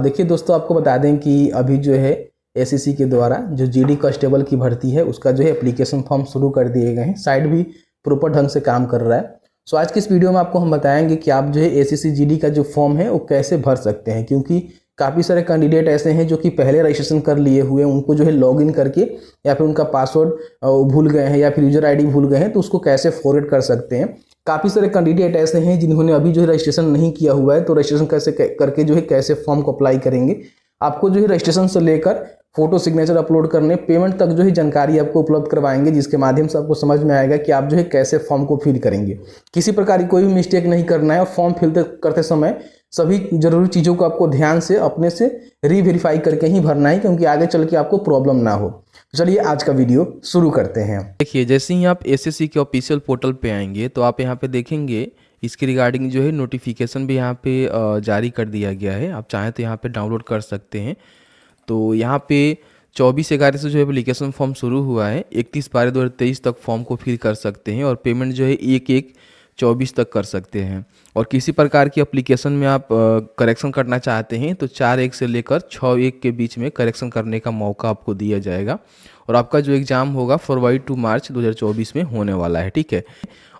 देखिए दोस्तों, आपको बता दें कि अभी जो है एसएससी के द्वारा जो जीडी कांस्टेबल की भर्ती है उसका जो है एप्लीकेशन फॉर्म शुरू कर दिए गए हैं। साइट भी प्रॉपर ढंग से काम कर रहा है। सो आज की इस वीडियो में आपको हम बताएंगे कि आप जो है एसएससी जीडी का जो फॉर्म है वो कैसे भर सकते हैं, क्योंकि काफ़ी सारे कैंडिडेट ऐसे हैं जो कि पहले रजिस्ट्रेशन कर लिए हुए हैं, उनको जो है लॉगिन करके या फिर उनका पासवर्ड भूल गए हैं या फिर यूजर आईडी भूल गए हैं, तो उसको कैसे फॉरवर्ड कर सकते हैं। काफ़ी सारे कैंडिडेट ऐसे हैं जिन्होंने अभी जो है रजिस्ट्रेशन नहीं किया हुआ है, तो रजिस्ट्रेशन कैसे करके जो है कैसे फॉर्म को अप्लाई करेंगे। आपको जो है रजिस्ट्रेशन से लेकर फोटो सिग्नेचर अपलोड करने पेमेंट तक जो है जानकारी आपको उपलब्ध करवाएंगे, जिसके माध्यम से आपको समझ में आएगा कि आप जो है कैसे फॉर्म को फिल करेंगे। किसी प्रकार की कोई भी मिस्टेक नहीं करना है और फॉर्म फिल करते समय सभी जरूरी चीज़ों को आपको ध्यान से अपने से रीवेरीफाई करके ही भरना है, क्योंकि आगे चल के आपको प्रॉब्लम ना हो। चलिए आज का वीडियो शुरू करते हैं। देखिए, जैसे ही आप एसएससी के ऑफिशियल पोर्टल पे आएंगे तो आप यहाँ पे देखेंगे इसके रिगार्डिंग जो है नोटिफिकेशन भी यहाँ पे जारी कर दिया गया है। आप चाहें तो यहाँ पे डाउनलोड कर सकते हैं। तो यहाँ पे 24/11 से जो है एप्लीकेशन फॉर्म शुरू हुआ है। 31/12/2023 तक फॉर्म को फिल कर सकते हैं और पेमेंट जो है 1/1/24 तक कर सकते हैं। और किसी प्रकार की एप्लीकेशन में आप करेक्शन करना चाहते हैं तो 4/1 से लेकर 6/1 के बीच में करेक्शन करने का मौका आपको दिया जाएगा। और आपका जो एग्ज़ाम होगा फरवरी टू मार्च 2024 में होने वाला है, ठीक है।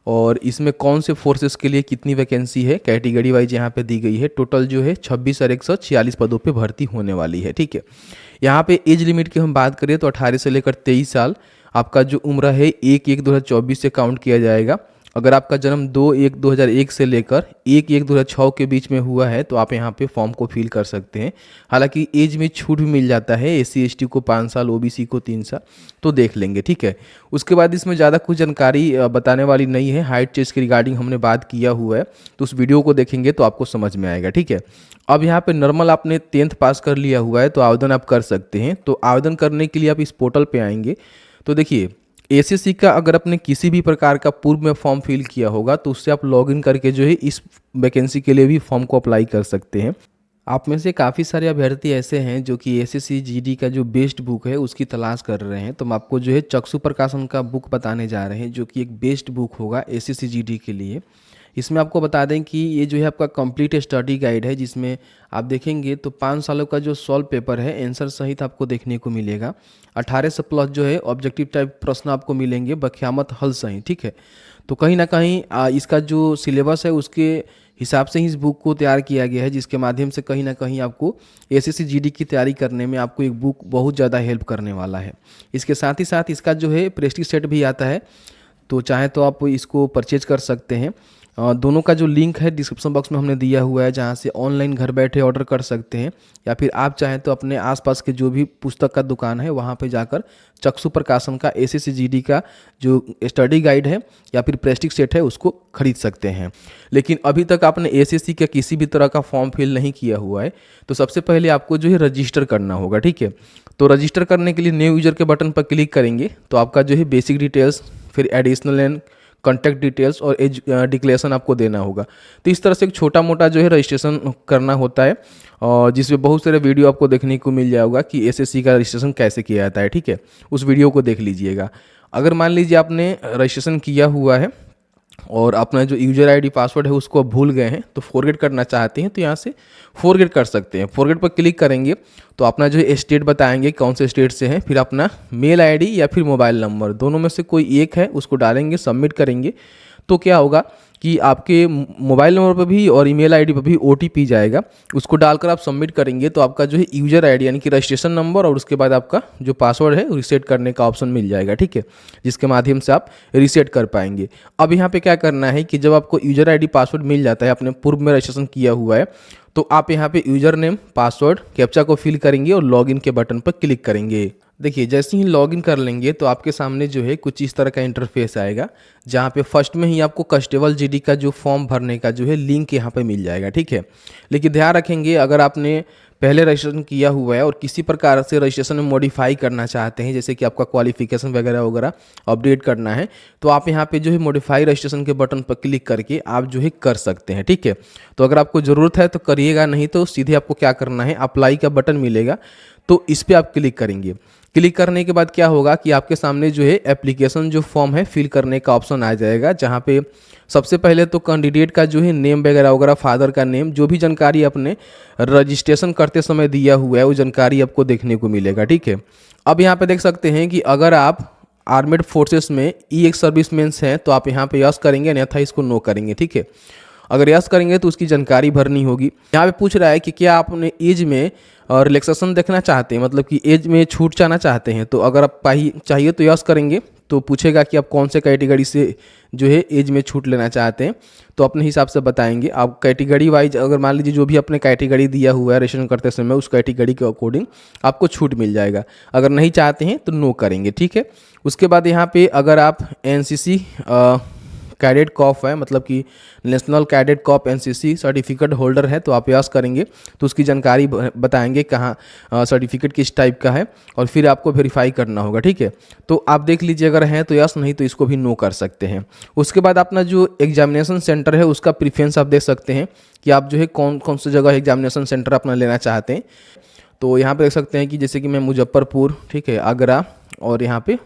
और इसमें कौन से फोर्सेस के लिए कितनी वैकेंसी है कैटेगरी वाइज यहाँ पे दी गई है। टोटल जो है 26,146 पदों पे भर्ती होने वाली है, ठीक है। यहाँ पे एज लिमिट की हम बात करें तो 18 से लेकर 23 साल आपका जो उम्र है 1/1/2024 से काउंट किया जाएगा। अगर आपका जन्म 2/1/2001 से लेकर 1/1/2006 के बीच में हुआ है तो आप यहाँ पे फॉर्म को फिल कर सकते हैं। हालांकि एज में छूट भी मिल जाता है, SC ST को 5 साल, OBC को 3 साल, तो देख लेंगे, ठीक है। उसके बाद इसमें ज़्यादा कुछ जानकारी बताने वाली नहीं है। हाइट चेस्ट के रिगार्डिंग हमने बात किया हुआ है, तो उस वीडियो को देखेंगे तो आपको समझ में आएगा, ठीक है। अब यहाँ पे नॉर्मल आपने 10th पास कर लिया हुआ है तो आवेदन आप कर सकते हैं। तो आवेदन करने के लिए आप इस पोर्टल पे आएंगे तो देखिए एसएससी का अगर आपने किसी भी प्रकार का पूर्व में फॉर्म फिल किया होगा तो उससे आप लॉगिन करके जो है इस वैकेंसी के लिए भी फॉर्म को अप्लाई कर सकते हैं। आप में से काफ़ी सारे अभ्यर्थी ऐसे हैं जो कि एसएससी जीडी का जो बेस्ट बुक है उसकी तलाश कर रहे हैं, तो हम आपको जो है चक्षु प्रकाशन का बुक बताने जा रहे हैं जो कि एक बेस्ट बुक होगा एसएससी जीडी के लिए। इसमें आपको बता दें कि ये जो है आपका कंप्लीट स्टडी गाइड है, जिसमें आप देखेंगे तो 5 सालों का जो सॉल्व पेपर है आंसर सहित आपको देखने को मिलेगा। 18 से प्लस जो है ऑब्जेक्टिव टाइप प्रश्न आपको मिलेंगे बख्यामत हल सहित, ठीक है। तो कहीं ना कहीं इसका जो सिलेबस है उसके हिसाब से ही इस बुक को तैयार किया गया है, जिसके माध्यम से कहीं ना कहीं आपको एसएससी जीडी की तैयारी करने में आपको एक बुक बहुत ज़्यादा हेल्प करने वाला है। इसके साथ ही साथ इसका जो है प्रेस्टीज सेट भी आता है, तो चाहे तो आप इसको परचेज कर सकते हैं। दोनों का जो लिंक है डिस्क्रिप्शन बॉक्स में हमने दिया हुआ है, जहां से ऑनलाइन घर बैठे ऑर्डर कर सकते हैं, या फिर आप चाहें तो अपने आसपास के जो भी पुस्तक का दुकान है वहां पे जाकर चक्षु प्रकाशन का एसएससी जीडी का जो स्टडी गाइड है या फिर प्रेस्टीज सेट है उसको खरीद सकते हैं। लेकिन अभी तक आपने एसएससी का किसी भी तरह का फॉर्म फिल नहीं किया हुआ है तो सबसे पहले आपको जो है रजिस्टर करना होगा, ठीक है। तो रजिस्टर करने के लिए न्यू यूजर के बटन पर क्लिक करेंगे तो आपका जो है बेसिक डिटेल्स, फिर एडिशनल एंड कॉन्टैक्ट डिटेल्स और एज डिक्लेरेशन आपको देना होगा। तो इस तरह से एक छोटा मोटा जो है रजिस्ट्रेशन करना होता है, और जिसमें बहुत सारे वीडियो आपको देखने को मिल जाएगा कि एसएससी का रजिस्ट्रेशन कैसे किया जाता है, ठीक है। उस वीडियो को देख लीजिएगा। अगर मान लीजिए आपने रजिस्ट्रेशन किया हुआ है और अपना जो यूजर आईडी पासवर्ड है उसको भूल गए हैं तो फॉरगेट करना चाहते हैं तो यहाँ से फॉरगेट कर सकते हैं। फॉरगेट पर क्लिक करेंगे तो अपना जो है स्टेट बताएंगे कौन से स्टेट से हैं, फिर अपना मेल आईडी या फिर मोबाइल नंबर दोनों में से कोई एक है उसको डालेंगे, सबमिट करेंगे। तो क्या होगा कि आपके मोबाइल नंबर पर भी और ईमेल आईडी पर भी OTP जाएगा, उसको डालकर आप सबमिट करेंगे तो आपका जो है यूजर आईडी यानी कि रजिस्ट्रेशन नंबर और उसके बाद आपका जो पासवर्ड है रीसेट करने का ऑप्शन मिल जाएगा, ठीक है, जिसके माध्यम से आप रीसेट कर पाएंगे। अब यहाँ पे क्या करना है कि जब आपको यूजर आईडी पासवर्ड मिल जाता है, आपने पूर्व में रजिस्ट्रेशन किया हुआ है, तो आप यहाँ पे यूजर नेम, पासवर्ड, कैप्चा को फिल करेंगे और लॉगिन के बटन पर क्लिक करेंगे। देखिए जैसे ही लॉगिन कर लेंगे तो आपके सामने जो है कुछ इस तरह का इंटरफेस आएगा, जहाँ पे फर्स्ट में ही आपको कांस्टेबल जीडी का जो फॉर्म भरने का जो है लिंक यहाँ पे मिल जाएगा, ठीक है। लेकिन ध्यान रखेंगे अगर आपने पहले रजिस्ट्रेशन किया हुआ है और किसी प्रकार से रजिस्ट्रेशन में मॉडिफाई करना चाहते हैं, जैसे कि आपका क्वालिफिकेशन वगैरह वगैरह अपडेट करना है, तो आप यहाँ पे जो है मॉडिफाई रजिस्ट्रेशन के बटन पर क्लिक करके आप जो है कर सकते हैं, ठीक है। तो अगर आपको ज़रूरत है तो करिएगा, नहीं तो सीधे आपको क्या करना है, अप्लाई का बटन मिलेगा तो इस पर आप क्लिक करेंगे। क्लिक करने के बाद क्या होगा कि आपके सामने जो है एप्लीकेशन जो फॉर्म है फिल करने का ऑप्शन आ जाएगा, जहाँ पे सबसे पहले तो कैंडिडेट का जो है नेम वगैरह वगैरह, फादर का नेम, जो भी जानकारी अपने रजिस्ट्रेशन करते समय दिया हुआ है वो जानकारी आपको देखने को मिलेगा। ठीक है, अब यहाँ पे देख सकते हैं कि अगर आप आर्मेड फोर्सेस में एक सर्विसमैन हैं तो आप यहाँ पे यस करेंगे, अन्यथा इसको नो करेंगे। ठीक है, अगर यस करेंगे तो उसकी जानकारी भरनी होगी। यहाँ पे पूछ रहा है कि क्या आप अपने एज में रिलैक्सेशन देखना चाहते हैं, मतलब कि एज में छूट जाना चाहते हैं। तो अगर आप चाहिए तो यस करेंगे, तो पूछेगा कि आप कौन से कैटेगरी से जो है एज में छूट लेना चाहते हैं, तो अपने हिसाब से बताएंगे। आप कैटेगरी वाइज अगर मान लीजिए जो भी अपने कैटेगरी दिया हुआ है रजिस्ट्रेशन करते समय उस कैटेगरी के अकॉर्डिंग आपको छूट मिल जाएगा। अगर नहीं चाहते हैं तो नो करेंगे। ठीक है, उसके बाद यहाँ पे अगर आप एनसीसी कैडेट कॉप है, मतलब कि national cadet corps NCC certificate holder है, तो आप यस करेंगे तो उसकी जानकारी बताएंगे कहाँ सर्टिफिकेट किस टाइप का है, और फिर आपको वेरीफाई करना होगा। ठीक है, तो आप देख लीजिए अगर हैं तो यस, नहीं तो इसको भी नो कर सकते हैं। उसके बाद अपना जो एग्जामिनेशन सेंटर है उसका प्रेफरेंस आप देख सकते हैं कि आप जो है कौन कौन सी जगह एग्जामिनेशन सेंटर अपना लेना चाहते हैं। तो यहाँ पे देख सकते हैं कि जैसे कि मैं मुजफ्फरपुर, ठीक है, आगरा और यहाँ पे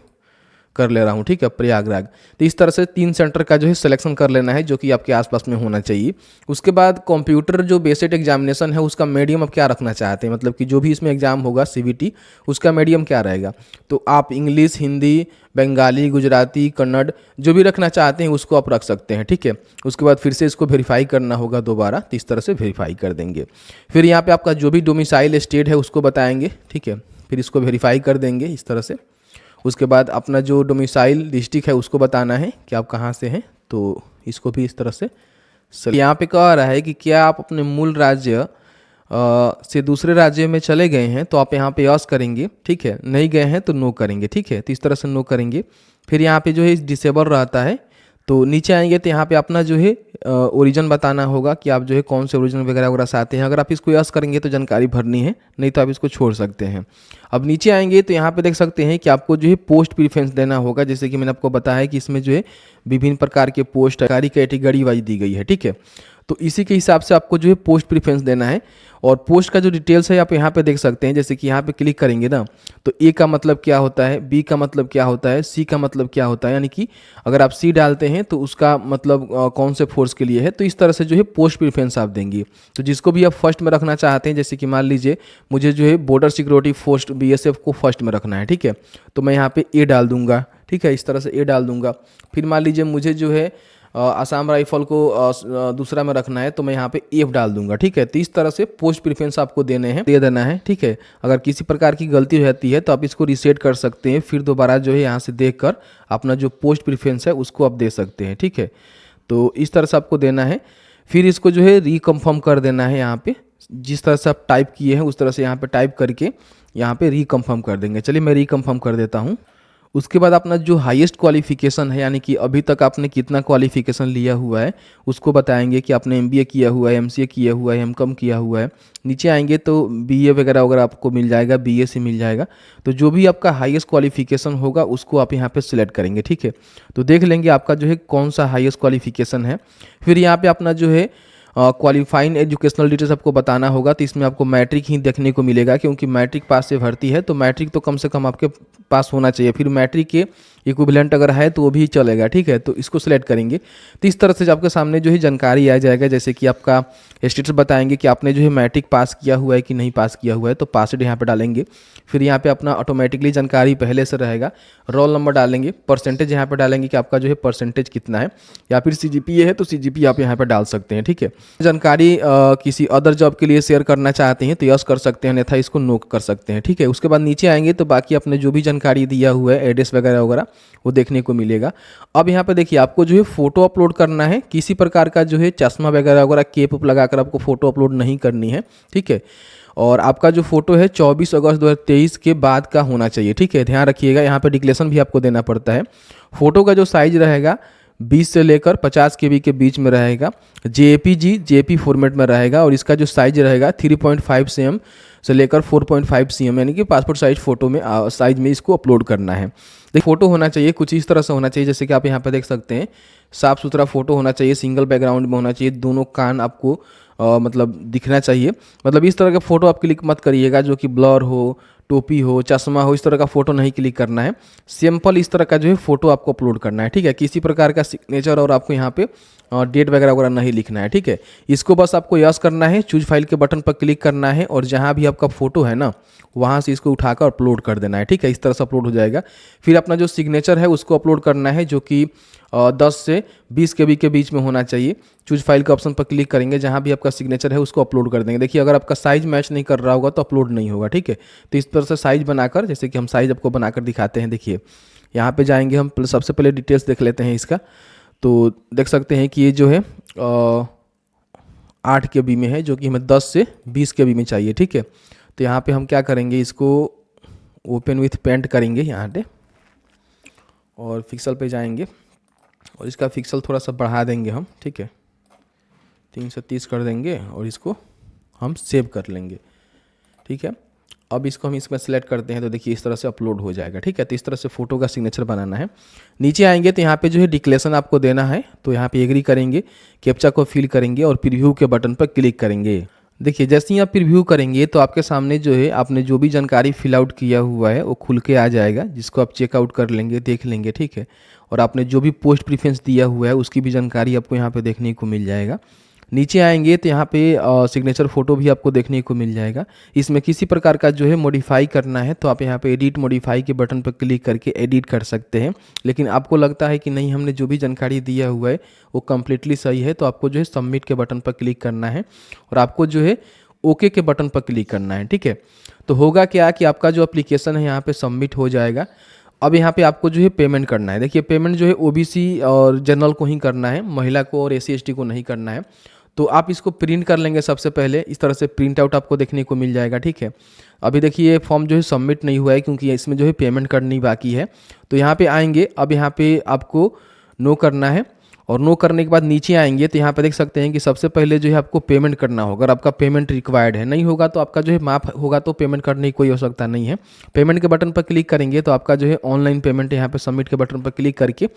कर ले रहा हूँ। ठीक है, प्रयागराज। तो इस तरह से 3 सेंटर का जो है सिलेक्शन कर लेना है जो कि आपके आसपास में होना चाहिए। उसके बाद कंप्यूटर जो बेसिक एग्जामिनेशन है उसका मीडियम आप क्या रखना चाहते हैं, मतलब कि जो भी इसमें एग्जाम होगा सीबीटी उसका मीडियम क्या रहेगा। तो आप इंग्लिश, हिंदी, बंगाली, गुजराती, कन्नड़ जो भी रखना चाहते हैं उसको आप रख सकते हैं। ठीक है, उसके बाद फिर से इसको वेरीफाई करना होगा दोबारा, तो इस तरह से वेरीफाई कर देंगे। फिर यहाँ पे आपका जो भी डोमिसाइल स्टेट है उसको बताएंगे। ठीक है, फिर इसको वेरीफाई कर देंगे इस तरह से। उसके बाद अपना जो डोमिसाइल डिस्ट्रिक्ट है उसको बताना है कि आप कहाँ से हैं, तो इसको भी इस तरह से। यहाँ पे कह रहा है कि क्या आप अपने मूल राज्य से दूसरे राज्य में चले गए हैं, तो आप यहाँ पे यस करेंगे। ठीक है, नहीं गए हैं तो नो करेंगे। ठीक है, तो इस तरह से नो करेंगे। फिर यहाँ पे जो है डिसेबल रहता है, तो नीचे आएंगे तो यहाँ पे अपना जो है ओरिजिन बताना होगा कि आप जो है कौन से ओरिजिन वगैरह वगैरह से आते हैं। अगर आप इसको यस करेंगे तो जानकारी भरनी है, नहीं तो आप इसको छोड़ सकते हैं। अब नीचे आएंगे तो यहाँ पे देख सकते हैं कि आपको जो है पोस्ट प्रीफरेंस देना होगा, जैसे कि मैंने आपको बताया कि इसमें जो है विभिन्न प्रकार के पोस्ट सारी कैटेगरी वाइज दी गई है। ठीक है, तो इसी के हिसाब से आपको जो है पोस्ट प्रीफरेंस देना है। और पोस्ट का जो डिटेल्स है आप यहाँ पे देख सकते हैं, जैसे कि यहाँ पे क्लिक करेंगे ना तो ए का मतलब क्या होता है, बी का मतलब क्या होता है, सी का मतलब क्या होता है, यानी कि अगर आप सी डालते हैं तो उसका मतलब कौन से फोर्स के लिए है। तो इस तरह से जो है पोस्ट प्रीफरेंस आप देंगे। तो जिसको भी आप फर्स्ट में रखना चाहते हैं, जैसे कि मान लीजिए मुझे जो है बॉर्डर सिक्योरिटी फोर्स बीएसएफ को फर्स्ट में रखना है। ठीक है, तो मैं यहाँ पे ए डाल दूंगा। ठीक है, इस तरह से ए डाल दूंगा। फिर मान लीजिए मुझे जो है आसाम राइफल को दूसरा में रखना है, तो मैं यहाँ पे एफ डाल दूंगा। ठीक है, तो इस तरह से पोस्ट प्रीफरेंस आपको दे देना है। ठीक है, अगर किसी प्रकार की गलती रहती है तो आप इसको रीसेट कर सकते हैं, फिर दोबारा जो है यहाँ से देखकर अपना जो पोस्ट प्रीफरेंस है उसको आप दे सकते हैं। ठीक है, तो इस तरह से आपको देना है। फिर इसको जो है रिकन्फर्म कर देना है। यहाँ पे जिस तरह से आप टाइप किए हैं उस तरह से यहाँ पे टाइप करके यहाँ पे रिकन्फर्म कर देंगे। चलिए मैं रिकन्फर्म कर देता हूँ। उसके बाद अपना जो हाईएस्ट क्वालिफिकेशन है, यानी कि अभी तक आपने कितना क्वालिफिकेशन लिया हुआ है उसको बताएंगे कि आपने एमबीए किया हुआ है, एमसीए किया हुआ है, एमकॉम किया हुआ है। नीचे आएंगे तो बीए वगैरह वगैरह आपको मिल जाएगा, बीए से मिल जाएगा। तो जो भी आपका हाईएस्ट क्वालिफिकेशन होगा उसको आप यहाँ पे सिलेक्ट करेंगे। ठीक है, तो देख लेंगे आपका जो है कौन सा हाईएस्ट क्वालिफिकेशन है। फिर यहाँ पे अपना जो है क्वालिफाइंग एजुकेशनल डिटेल्स आपको बताना होगा। तो इसमें आपको मैट्रिक ही देखने को मिलेगा, क्योंकि मैट्रिक पास से भर्ती है, तो मैट्रिक तो कम से कम आपके पास होना चाहिए। फिर मैट्रिक के इक्विवेलेंट अगर है तो वो भी चलेगा। ठीक है, तो इसको सिलेक्ट करेंगे। तो इस तरह से आपके सामने जो है जानकारी आ जाएगा, जैसे कि आपका स्टेटस बताएंगे कि आपने जो है मैट्रिक पास किया हुआ है कि नहीं पास किया हुआ है, तो पासवर्ड यहाँ पे डालेंगे। फिर यहाँ पे अपना ऑटोमेटिकली जानकारी पहले से रहेगा, रोल नंबर डालेंगे, परसेंटेज यहाँ पे डालेंगे कि आपका जो है परसेंटेज कितना है, या फिर सीजीपीए है तो सीजीपीए आप यहाँ पे डाल सकते हैं। ठीक है, जानकारी किसी अदर जॉब के लिए शेयर करना चाहते हैं तो यस कर सकते हैं, अन्यथा इसको नो कर सकते हैं। ठीक है, उसके बाद नीचे आएंगे तो बाकी आपने जो भी जानकारी दिया हुआ है एड्रेस वगैरह वगैरह वो देखने को मिलेगा। अब यहाँ पे देखिए आपको जो है फोटो अपलोड करना है। किसी प्रकार का जो है चश्मा वगैरह वगैरह केप उप लगाकर आपको फोटो अपलोड नहीं करनी है। ठीक है, और आपका जो फोटो है 24 अगस्त 2023 के बाद का होना चाहिए। ठीक है, ध्यान रखिएगा, यहाँ पे डिक्लेरेशन भी आपको देना पड़ता है। फोटो का जो साइज रहेगा 20 से लेकर 50 KB के बीच में रहेगा, जेपी फॉर्मेट में रहेगा, और इसका जो साइज रहेगा 3.5 cm से लेकर 4.5 cm, यानी कि पासपोर्ट साइज फोटो में साइज में इसको अपलोड करना है। देखिए फोटो होना चाहिए कुछ इस तरह से होना चाहिए, जैसे कि आप यहाँ पे देख सकते हैं साफ़ सुथरा फ़ोटो होना चाहिए, सिंगल बैकग्राउंड में होना चाहिए, दोनों कान आपको मतलब दिखना चाहिए। मतलब इस तरह का फ़ोटो आप क्लिक मत करिएगा जो कि ब्लर हो, टोपी हो, चश्मा हो, इस तरह का फ़ोटो नहीं क्लिक करना है। सिंपल इस तरह का जो है फ़ोटो आपको अपलोड करना है, ठीक है। किसी प्रकार का सिग्नेचर और आपको यहाँ पे डेट वगैरह वगैरह नहीं लिखना है, ठीक है। इसको बस आपको यस करना है, चूज फाइल के बटन पर क्लिक करना है और जहाँ भी आपका फ़ोटो है ना वहाँ से इसको उठाकर अपलोड कर देना है, ठीक है। इस तरह से अपलोड हो जाएगा। फिर अपना जो सिग्नेचर है उसको अपलोड करना है जो कि 10 से 20 KB के बीच में होना चाहिए। चूज फाइल के ऑप्शन पर क्लिक करेंगे, जहाँ भी आपका सिग्नेचर है उसको अपलोड कर देंगे। देखिए अगर आपका साइज़ मैच नहीं कर रहा होगा तो अपलोड नहीं होगा, ठीक है। तो इस तरह से साइज़ बनाकर, जैसे कि हम साइज़ आपको बनाकर दिखाते हैं। देखिए यहाँ पे जाएंगे हम, सबसे पहले डिटेल्स देख लेते हैं इसका। तो देख सकते हैं कि ये जो है 8 KB में है, जो कि हमें 10 से 20 KB में चाहिए, ठीक है। तो यहाँ पे हम क्या करेंगे, इसको ओपन विथ पेंट करेंगे यहाँ पे और पिक्सल पे जाएंगे और इसका पिक्सल थोड़ा सा बढ़ा देंगे हम, ठीक है। 330 कर देंगे और इसको हम सेव कर लेंगे, ठीक है। अब इसको हम इसमें सेलेक्ट करते हैं तो देखिए इस तरह से अपलोड हो जाएगा, ठीक है। तो इस तरह से फ़ोटो का सिग्नेचर बनाना है। नीचे आएंगे तो यहाँ पे जो है डिक्लेरेशन आपको देना है, तो यहाँ पे एग्री करेंगे, कैप्चा को फिल करेंगे और प्रीव्यू के बटन पर क्लिक करेंगे। देखिए जैसे ही आप प्रीव्यू करेंगे तो आपके सामने जो है आपने जो भी जानकारी फिल आउट किया हुआ है वो खुल के आ जाएगा, जिसको आप चेकआउट कर लेंगे, देख लेंगे, ठीक है। और आपने जो भी पोस्ट प्रीफरेंस दिया हुआ है उसकी भी जानकारी आपको यहाँ पे देखने को मिल जाएगा। नीचे आएंगे तो यहाँ पे सिग्नेचर फ़ोटो भी आपको देखने को मिल जाएगा। इसमें किसी प्रकार का जो है मॉडिफाई करना है तो आप यहाँ पे एडिट मॉडिफाई के बटन पर क्लिक करके एडिट कर सकते हैं। लेकिन आपको लगता है कि नहीं, हमने जो भी जानकारी दिया हुआ है वो कम्प्लीटली सही है, तो आपको जो है सबमिट के बटन पर क्लिक करना है और आपको जो है ओके के बटन पर क्लिक करना है, ठीक है। तो होगा क्या कि आपका जो एप्लीकेशन है यहाँ पे सबमिट हो जाएगा। अब यहाँ पे आपको जो है पेमेंट करना है। देखिए पेमेंट जो है OBC और जनरल को ही करना है, महिला को और SC ST को नहीं करना है। तो आप इसको प्रिंट कर लेंगे सबसे पहले, इस तरह से प्रिंट आउट आपको देखने को मिल जाएगा, ठीक है। अभी देखिए ये फॉर्म जो है सबमिट नहीं हुआ है क्योंकि इसमें जो है पेमेंट करनी बाकी है। तो यहाँ पे आएंगे, अब यहाँ पे आपको नो करना है और नो करने के बाद नीचे आएंगे तो यहाँ पे देख सकते हैं कि सबसे पहले जो है आपको पेमेंट करना होगा। अगर आपका पेमेंट रिक्वायर्ड है, नहीं होगा तो आपका जो है माफ होगा तो पेमेंट करने की कोई आवश्यकता नहीं है। पेमेंट के बटन पर क्लिक करेंगे तो आपका जो है ऑनलाइन पेमेंट यहाँ पे सबमिट के बटन पर क्लिक करके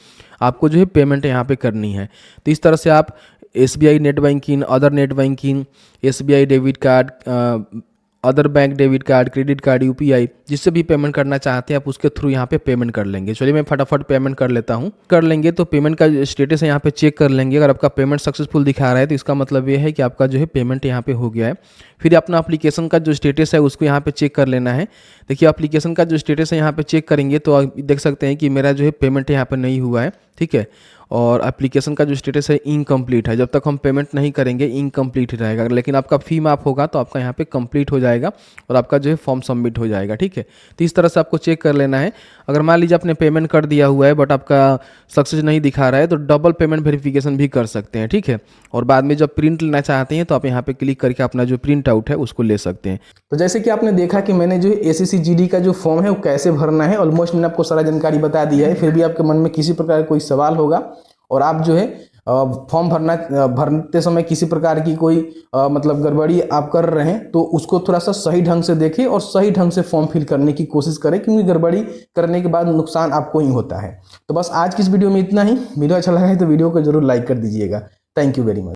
आपको जो है पेमेंट यहाँ पे करनी है। तो इस तरह से आप SBI net banking, other net banking, SBI debit card, other bank debit card, credit card, UPI, जिससे भी पेमेंट करना चाहते हैं आप उसके थ्रू यहाँ पे पेमेंट कर लेंगे। चलिए मैं फटाफट पेमेंट कर लेता हूँ। कर लेंगे तो पेमेंट का स्टेटस है यहाँ पे चेक कर लेंगे। अगर आपका पेमेंट सक्सेसफुल दिखा रहा है तो इसका मतलब ये है कि आपका जो है पेमेंट यहाँ पे हो गया है। फिर अपना एप्लीकेशन का जो स्टेटस है उसको यहाँ पे चेक कर लेना है। देखिए एप्लीकेशन का जो स्टेटस है यहाँ पे चेक करेंगे तो आप देख सकते हैं कि मेरा जो है पेमेंट यहाँ पे नहीं हुआ है, ठीक है। और एप्लीकेशन का जो स्टेटस है इनकम्प्लीट है। जब तक हम पेमेंट नहीं करेंगे इनकम्प्लीट ही रहेगा, लेकिन आपका फी माफ होगा तो आपका यहाँ पे कंप्लीट हो जाएगा और आपका जो है फॉर्म सबमिट हो जाएगा, ठीक है। तो इस तरह से आपको चेक कर लेना है। अगर मान लीजिए आपने पेमेंट कर दिया हुआ है बट आपका सक्सेस नहीं दिखा रहा है तो डबल पेमेंट वेरिफिकेशन भी कर सकते हैं, ठीक है। और बाद में जब प्रिंट लेना चाहते हैं तो आप यहाँ पे क्लिक करके अपना जो प्रिंट आउट है उसको ले सकते हैं। तो जैसे कि आपने देखा कि मैंने जो SSC GD का जो फॉर्म है वो कैसे भरना है, ऑलमोस्ट मैंने आपको सारा जानकारी बता दिया है। फिर भी आपके मन में किसी प्रकार का कोई सवाल होगा और आप जो है फॉर्म भरते समय किसी प्रकार की कोई मतलब गड़बड़ी आप कर रहे हैं तो उसको थोड़ा सा सही ढंग से देखें और सही ढंग से फॉर्म फिल करने की कोशिश करें, क्योंकि गड़बड़ी करने के बाद नुकसान आपको ही होता है। तो बस आज की इस वीडियो में इतना ही। वीडियो अच्छा लगा है तो वीडियो को जरूर लाइक कर दीजिएगा। Thank you very much.